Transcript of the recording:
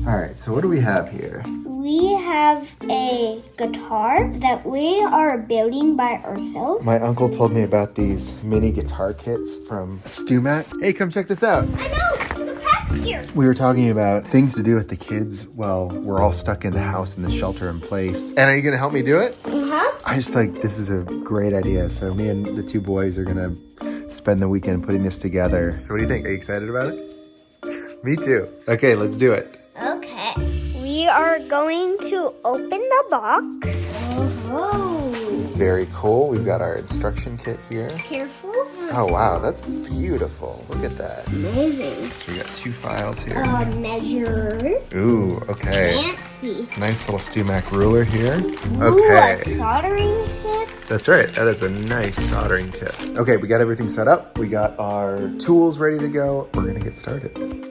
All right, so what do we have here? We have a guitar that we are building by ourselves. My uncle told me about these mini guitar kits from StewMac. Hey, come check this out. I know, the pack's here. We were talking about things to do with the kids while we're all stuck in the house in the shelter in place. And are you gonna help me do it? I just think this is a great idea. So me and the two boys are gonna spend the weekend putting this together. So what do you think? Are you excited about it? Me too. Okay, let's do it. Okay. We are going to open the box. Oh. Very cool. We've got our instruction kit here. Careful. Oh wow, that's beautiful. Look at that. Amazing. So we got 2 files here. Measure. Ooh, okay. Fancy. Nice little StewMac ruler here. Ooh, Okay. a soldering tip. That's right. That is a nice soldering tip. Okay, we got everything set up. We got our tools ready to go. We're gonna get started.